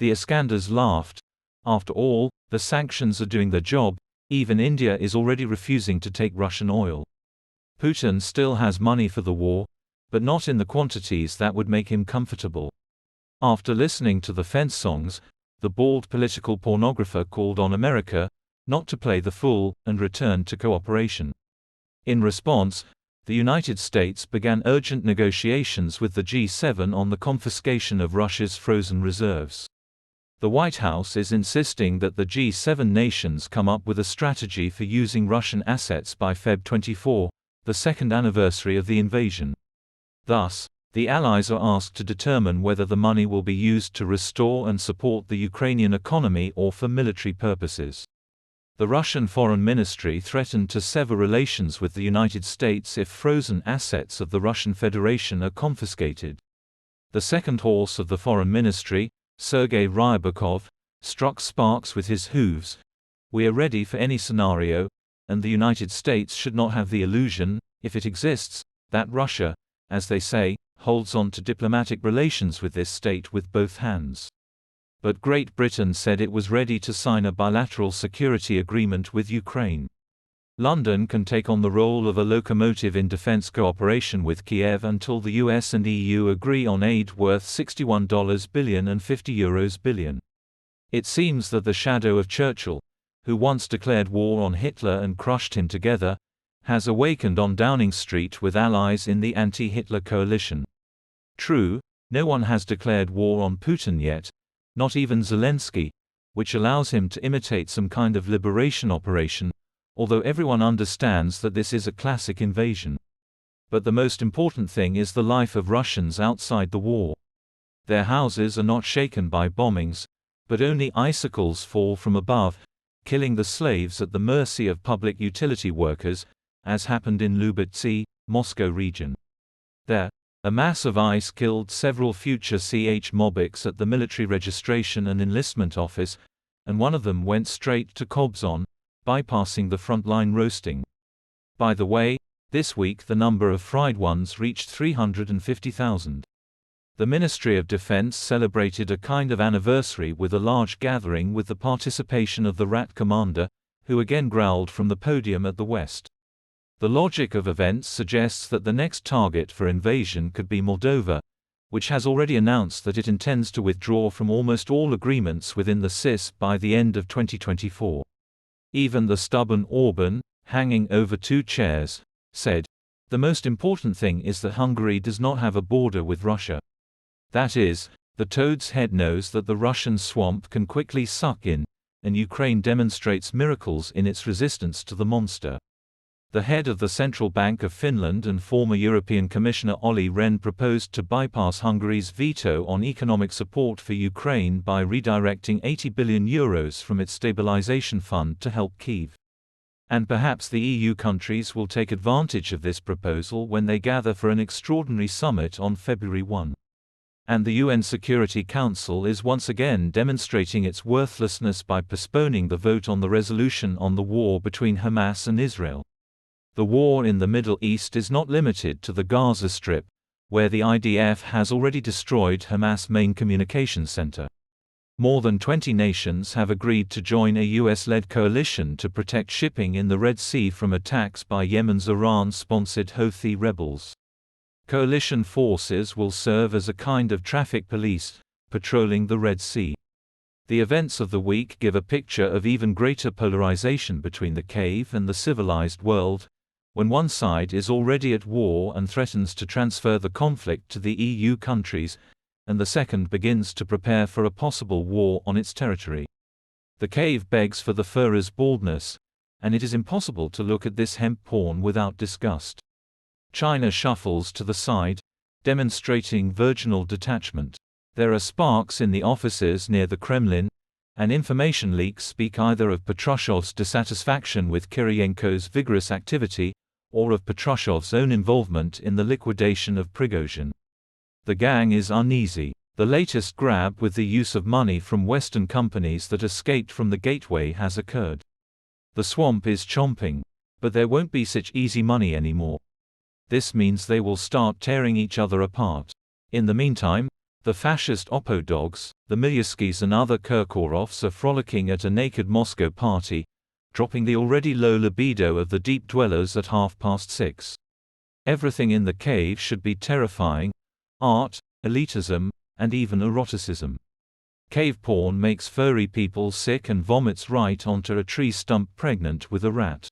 The Iskandars laughed. After all, the sanctions are doing their job. Even India is already refusing to take Russian oil. Putin still has money for the war, but not in the quantities that would make him comfortable. After listening to the fence songs, the bald political pornographer called on America not to play the fool and returned to cooperation. In response, the United States began urgent negotiations with the G7 on the confiscation of Russia's frozen reserves. The White House is insisting that the G7 nations come up with a strategy for using Russian assets by Feb 24, the second anniversary of the invasion. Thus, the Allies are asked to determine whether the money will be used to restore and support the Ukrainian economy or for military purposes. The Russian Foreign Ministry threatened to sever relations with the United States if frozen assets of the Russian Federation are confiscated. The second horse of the Foreign Ministry, Sergei Ryabakov, struck sparks with his hooves. We are ready for any scenario, and the United States should not have the illusion, if it exists, that Russia, as they say, holds on to diplomatic relations with this state with both hands. But Great Britain said it was ready to sign a bilateral security agreement with Ukraine. London can take on the role of a locomotive in defense cooperation with Kiev until the US and EU agree on aid worth $61 billion and €50 billion. It seems that the shadow of Churchill, who once declared war on Hitler and crushed him together, has awakened on Downing Street with allies in the anti-Hitler coalition. True, no one has declared war on Putin yet, not even Zelensky, which allows him to imitate some kind of liberation operation, although everyone understands that this is a classic invasion. But the most important thing is the life of Russians outside the war. Their houses are not shaken by bombings, but only icicles fall from above, killing the slaves at the mercy of public utility workers, as happened in Lubitsy, Moscow region. There, a mass of ice killed several future Ch-Mobics at the military registration and enlistment office, and one of them went straight to Kobzon, bypassing the frontline roasting. By the way, this week the number of fried ones reached 350,000. The Ministry of Defense celebrated a kind of anniversary with a large gathering with the participation of the Rat Commander, who again growled from the podium at the West. The logic of events suggests that the next target for invasion could be Moldova, which has already announced that it intends to withdraw from almost all agreements within the CIS by the end of 2024. Even the stubborn Orban, hanging over two chairs, said, "The most important thing is that Hungary does not have a border with Russia." That is, the toad's head knows that the Russian swamp can quickly suck in, and Ukraine demonstrates miracles in its resistance to the monster. The head of the Central Bank of Finland and former European Commissioner Olli Rehn proposed to bypass Hungary's veto on economic support for Ukraine by redirecting €80 billion from its stabilization fund to help Kyiv. And perhaps the EU countries will take advantage of this proposal when they gather for an extraordinary summit on February 1. And the UN Security Council is once again demonstrating its worthlessness by postponing the vote on the resolution on the war between Hamas and Israel. The war in the Middle East is not limited to the Gaza Strip, where the IDF has already destroyed Hamas' main communications center. More than 20 nations have agreed to join a US-led coalition to protect shipping in the Red Sea from attacks by Yemen's Iran-sponsored Houthi rebels. Coalition forces will serve as a kind of traffic police, patrolling the Red Sea. The events of the week give a picture of even greater polarization between the cave and the civilized world, when one side is already at war and threatens to transfer the conflict to the EU countries, and the second begins to prepare for a possible war on its territory. The cave begs for the furrow's baldness, and it is impossible to look at this hemp porn without disgust. China shuffles to the side, demonstrating virginal detachment. There are sparks in the offices near the Kremlin, and information leaks speak either of Patrushov's dissatisfaction with Kiriyenko's vigorous activity, or of Patrushov's own involvement in the liquidation of Prigozhin. The gang is uneasy. The latest grab with the use of money from Western companies that escaped from the gateway has occurred. The swamp is chomping, but there won't be such easy money anymore. This means they will start tearing each other apart. In the meantime, the fascist Oppo dogs, The Milyuskis and other Kirkorovs are frolicking at a naked Moscow party, dropping the already low libido of the deep dwellers at 6:30. Everything in the cave should be terrifying: art, elitism, and even eroticism. Cave porn makes furry people sick and vomits right onto a tree stump pregnant with a rat.